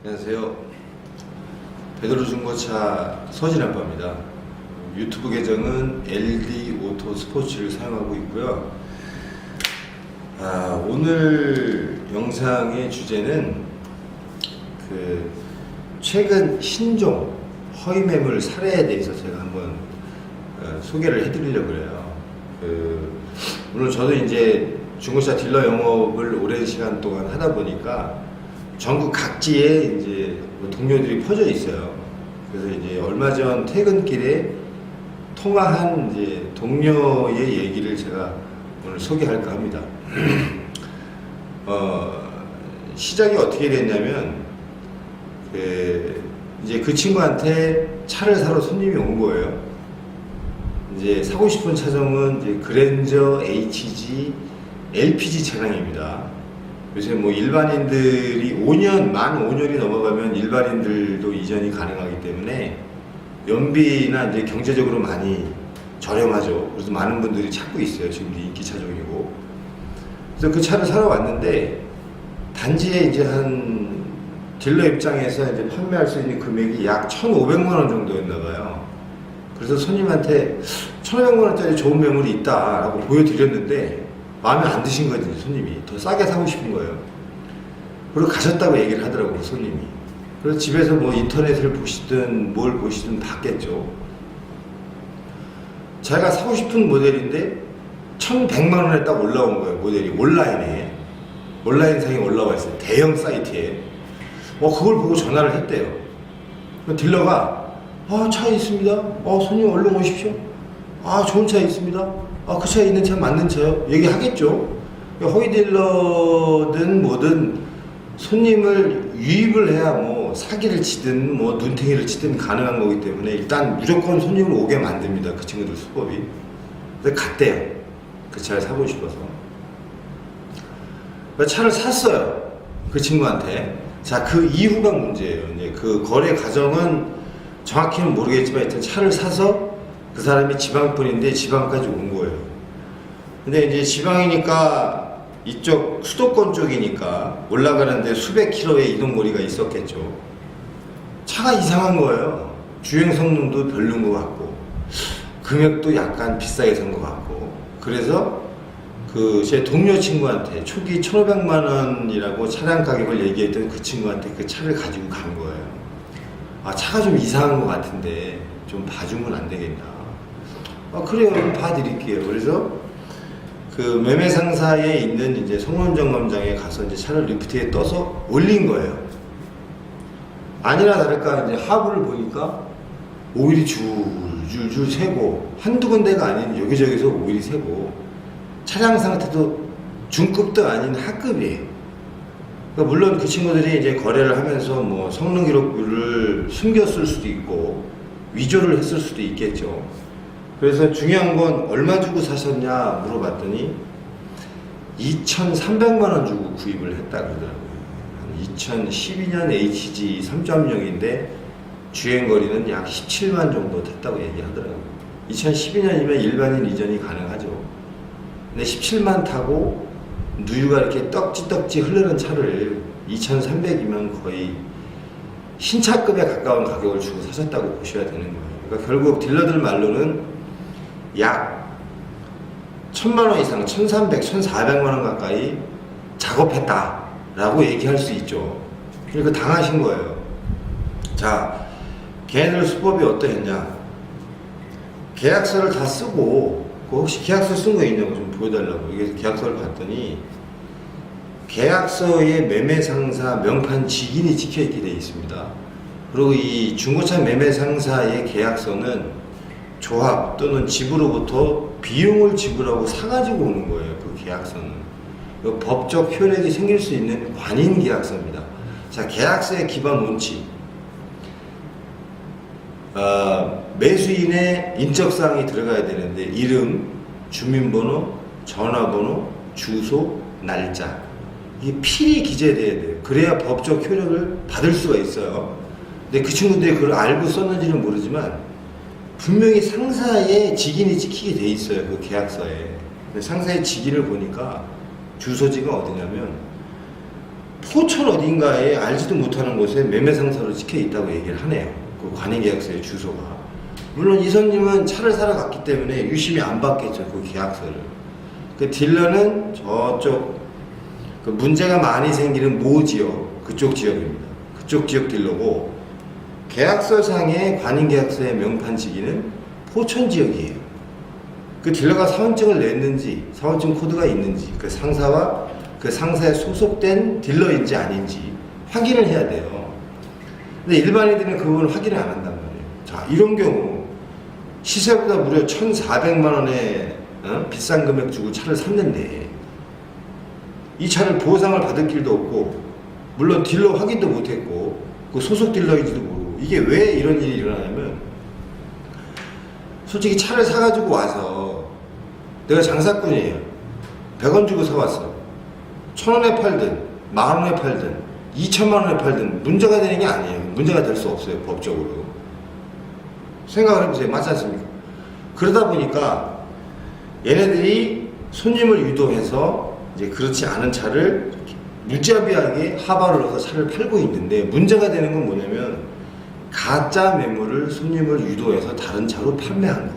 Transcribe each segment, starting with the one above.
안녕하세요. 베드로중고차 서진아빠입니다. 유튜브 계정은 LD 오토 스포츠를 사용하고 있고요. 오늘 영상의 주제는 최근 신종 허위 매물 사례에 대해서 제가 한번 소개를 해드리려고 그래요. 물론 저도 이제 중고차 딜러 영업을 오랜 시간 동안 하다 보니까 전국 각지에 이제 동료들이 퍼져 있어요. 그래서 이제 얼마 전 퇴근길에 통화한 이제 동료의 얘기를 제가 오늘 소개할까 합니다. 시작이 어떻게 됐냐면, 이제 그 친구한테 차를 사러 손님이 온 거예요. 이제 사고 싶은 차종은 이제 그랜저 HG LPG 차량입니다. 요새 뭐 일반인들이 만 5년이 넘어가면 일반인들도 이전이 가능하기 때문에 연비나 이제 경제적으로 많이 저렴하죠. 그래서 많은 분들이 찾고 있어요. 지금도 인기 차종이고. 그래서 그 차를 사러 왔는데, 단지에 이제 한 딜러 입장에서 이제 판매할 수 있는 금액이 약 1,500만 원 정도였나 봐요. 그래서 손님한테 1,500만 원짜리 좋은 매물이 있다라고 보여드렸는데 마음에 안 드신 거지, 손님이. 더 싸게 사고 싶은 거예요. 그리고 가셨다고 얘기를 하더라고요, 손님이. 그래서 집에서 뭐 인터넷을 보시든 뭘 보시든 봤겠죠. 자기가 사고 싶은 모델인데 1,100만 원에 딱 올라온 거예요, 모델이. 온라인상에 올라와 있어요. 대형 사이트에. 그걸 보고 전화를 했대요. 딜러가, 차 있습니다. 손님 얼른 오십시오. 좋은 차 있습니다. 그 차에 있는 차 맞는 차요? 얘기하겠죠. 허위 딜러든 뭐든 손님을 유입을 해야 뭐 사기를 치든 뭐 눈탱이를 치든 가능한 거기 때문에 일단 무조건 손님을 오게 만듭니다. 그 친구들 수법이. 그래서 갔대요. 그 차를 사고 싶어서. 차를 샀어요. 그 친구한테. 자, 그 이후가 문제예요. 이제 그 거래 과정은 정확히는 모르겠지만 하여튼 차를 사서 그 사람이 지방분인데 지방까지 온 거예요. 근데 이제 지방이니까 이쪽 수도권 쪽이니까 올라가는데 수백 킬로의 이동거리가 있었겠죠. 차가 이상한 거예요. 주행 성능도 별론 것 같고 금액도 약간 비싸게 산 것 같고. 그래서 제 동료 친구한테 초기 1,500만 원이라고 차량 가격을 얘기했던 그 친구한테 그 차를 가지고 간 거예요. 차가 좀 이상한 것 같은데 좀 봐주면 안 되겠나. 그래요. 봐드릴게요. 그래서 그 매매 상사에 있는 이제 성원점검장에 가서 이제 차를 리프트에 떠서 올린 거예요. 아니나 다를까 이제 하부를 보니까 오일이 줄줄줄 새고, 한두 군데가 아닌 여기저기서 오일이 새고, 차량 상태도 중급도 아닌 하급이에요. 그러니까 물론 그 친구들이 이제 거래를 하면서 뭐 성능 기록부를 숨겼을 수도 있고 위조를 했을 수도 있겠죠. 그래서 중요한 건 얼마 주고 사셨냐 물어봤더니 2,300만 원 주고 구입을 했다 그러더라고요. 2012년 HG 3.0인데 주행거리는 약 17만 정도 탔다고 얘기하더라고요. 2012년이면 일반인 이전이 가능하죠. 근데 17만 타고 누유가 이렇게 떡지떡지 흐르는 차를 2,300이면 거의 신차급에 가까운 가격을 주고 사셨다고 보셔야 되는 거예요. 그러니까 결국 딜러들 말로는 약 1,000만 원 이상, 1,300, 1,400만 원 가까이 작업했다라고 얘기할 수 있죠. 그러니까 당하신 거예요. 자, 걔네들 수법이 어떠했냐? 계약서를 다 쓰고, 혹시 계약서 쓴 거 있냐고 좀 보여달라고. 이게 계약서를 봤더니 계약서에 매매 상사 명판 직인이 찍혀있게 되어 있습니다. 그리고 이 중고차 매매 상사의 계약서는 조합 또는 집으로부터 비용을 지불하고 사가지고 오는 거예요. 그 계약서는. 법적 효력이 생길 수 있는 관인 계약서입니다. 자, 계약서의 기본 원칙. 매수인의 인적사항이 들어가야 되는데 이름, 주민번호, 전화번호, 주소, 날짜. 이게 필히 기재돼야 돼요. 그래야 법적 효력을 받을 수가 있어요. 근데 그 친구들이 그걸 알고 썼는지는 모르지만 분명히 상사의 직인이 찍히게 돼 있어요. 그 계약서에. 근데 상사의 직인을 보니까 주소지가 어디냐면 포천 어딘가에 알지도 못하는 곳에 매매 상사로 찍혀 있다고 얘기를 하네요. 그 관행계약서의 주소가. 물론 이 손님은 차를 사러 갔기 때문에 유심히 안 봤겠죠, 그 계약서를. 그 딜러는 저쪽 그 문제가 많이 생기는 모 지역, 그쪽 지역입니다. 그쪽 지역 딜러고, 계약서상의 관행계약서의 명판지기는 포천 지역이에요. 그 딜러가 사원증을 냈는지, 사원증 코드가 있는지, 그 상사와 그 상사에 소속된 딜러인지 아닌지 확인을 해야 돼요. 근데 일반인들은 그걸 확인을 안 한단 말이에요. 자, 이런 경우 시세보다 무려 1,400만 원에 비싼 금액 주고 차를 샀는데 이 차를 보상을 받을 길도 없고, 물론 딜러 확인도 못했고, 그 소속 딜러인지도 모르고. 이게 왜 이런 일이 일어나냐면, 솔직히 차를 사가지고 와서 내가 장사꾼이에요. 100원 주고 사왔어. 1,000원에 팔든 10,000원에 팔든 2,000만 원에 팔든 문제가 되는 게 아니에요. 문제가 될 수 없어요, 법적으로. 생각을 해보세요. 맞지 않습니까? 그러다 보니까 얘네들이 손님을 유도해서 이제 그렇지 않은 차를 무자비하게 하바를 넣어서 차를 팔고 있는데, 문제가 되는 건 뭐냐면 가짜 매물을 손님을 유도해서 다른 차로 판매한 거,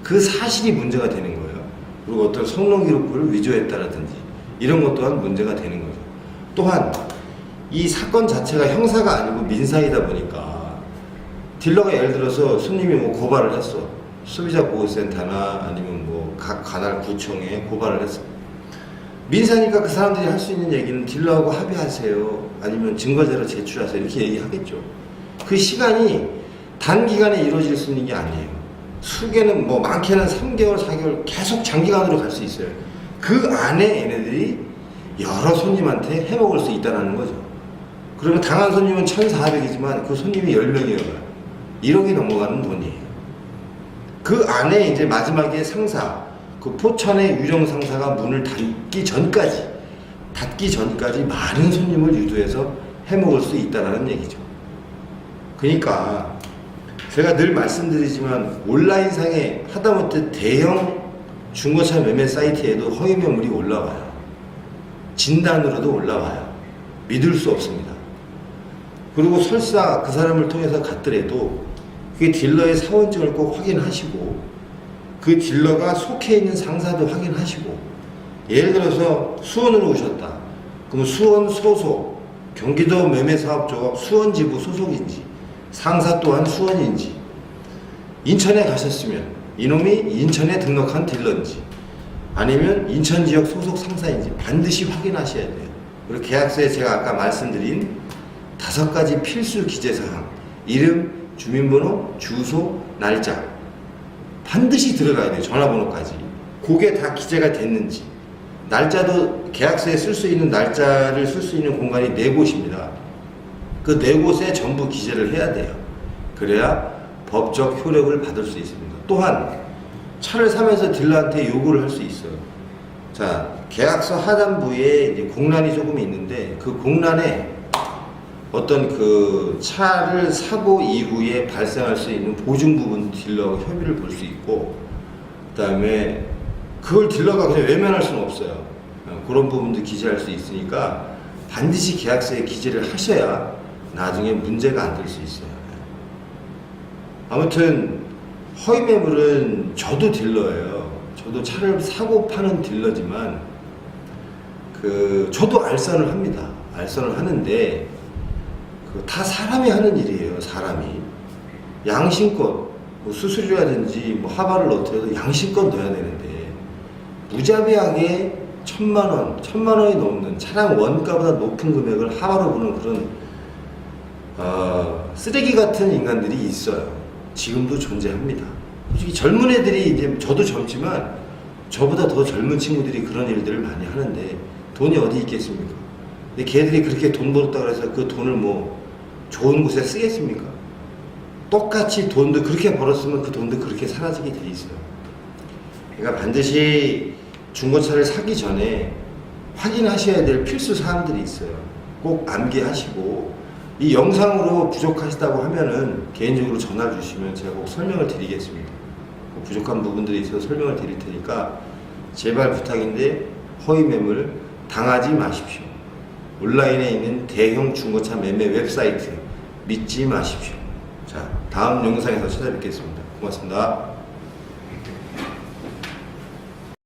그 사실이 문제가 되는 거예요. 그리고 어떤 성능 기록부를 위조했다라든지 이런 것 또한 문제가 되는 거죠. 또한 이 사건 자체가 형사가 아니고 민사이다 보니까 딜러가 예를 들어서 손님이 뭐 고발을 했어. 소비자보호센터나 아니면 뭐 각 관할 구청에 고발을 했어. 민사니까 그 사람들이 할 수 있는 얘기는 딜러하고 합의하세요, 아니면 증거자료 제출하세요, 이렇게 얘기하겠죠. 그 시간이 단기간에 이루어질 수 있는 게 아니에요. 수개는 뭐 많게는 3개월, 4개월 계속 장기간으로 갈 수 있어요. 그 안에 얘네들이 여러 손님한테 해먹을 수 있다는 거죠. 그러면 당한 손님은 1,400이지만 그 손님이 10명이어요. 1억이 넘어가는 돈이에요. 그 안에 이제 마지막에 상사, 그 포천의 유령 상사가 문을 닫기 전까지 많은 손님을 유도해서 해먹을 수 있다는 얘기죠. 그러니까 제가 늘 말씀드리지만, 온라인상에 하다못해 대형 중고차 매매 사이트에도 허위 매물이 올라와요. 진단으로도 올라와요. 믿을 수 없습니다. 그리고 설사 그 사람을 통해서 갔더라도 그 딜러의 사원증을 꼭 확인하시고, 그 딜러가 속해 있는 상사도 확인하시고, 예를 들어서 수원으로 오셨다. 그럼 수원 소속, 경기도 매매사업조합 수원지부 소속인지, 상사 또한 수원인지, 인천에 가셨으면 이놈이 인천에 등록한 딜러인지, 아니면 인천 지역 소속 상사인지 반드시 확인하셔야 돼요. 그리고 계약서에 제가 아까 말씀드린 5가지 필수 기재사항, 이름, 주민번호, 주소, 날짜 반드시 들어가야 돼요. 전화번호까지. 그게 다 기재가 됐는지. 날짜도 계약서에 쓸 수 있는 날짜를 쓸 수 있는 공간이 4곳입니다. 그 4곳에 전부 기재를 해야 돼요. 그래야 법적 효력을 받을 수 있습니다. 또한 차를 사면서 딜러한테 요구를 할 수 있어요. 자, 계약서 하단부에 이제 공란이 조금 있는데, 그 공란에 어떤 그 차를 사고 이후에 발생할 수 있는 보증 부분 딜러하고 협의를 볼 수 있고, 그 다음에 그걸 딜러가 그냥 외면할 수는 없어요. 그런 부분도 기재할 수 있으니까 반드시 계약서에 기재를 하셔야 나중에 문제가 안 될 수 있어요. 아무튼 허위 매물은 저도 딜러예요. 저도 차를 사고 파는 딜러지만 저도 알선을 합니다. 알선을 하는데 다 사람이 하는 일이에요. 사람이 양심껏 뭐 수수료라든지 뭐 하바를 넣더라도 양심껏 넣어야 되는데, 무자비하게 1,000만 원이 넘는 차량 원가보다 높은 금액을 하바로 보는 그런 쓰레기 같은 인간들이 있어요. 지금도 존재합니다. 솔직히 젊은 애들이, 이제 저도 젊지만 저보다 더 젊은 친구들이 그런 일들을 많이 하는데 돈이 어디 있겠습니까? 근데 걔들이 그렇게 돈 벌었다 그래서 그 돈을 뭐 좋은 곳에 쓰겠습니까? 똑같이 돈도 그렇게 벌었으면 그 돈도 그렇게 사라지게 돼 있어요. 그러니까 반드시 중고차를 사기 전에 확인하셔야 될 필수 사항들이 있어요. 꼭 암기하시고, 이 영상으로 부족하시다고 하면은 개인적으로 전화를 주시면 제가 꼭 설명을 드리겠습니다. 부족한 부분들이 있어서 설명을 드릴 테니까 제발 부탁인데 허위 매물 당하지 마십시오. 온라인에 있는 대형 중고차 매매 웹사이트 믿지 마십시오. 자, 다음 영상에서 찾아뵙겠습니다. 고맙습니다.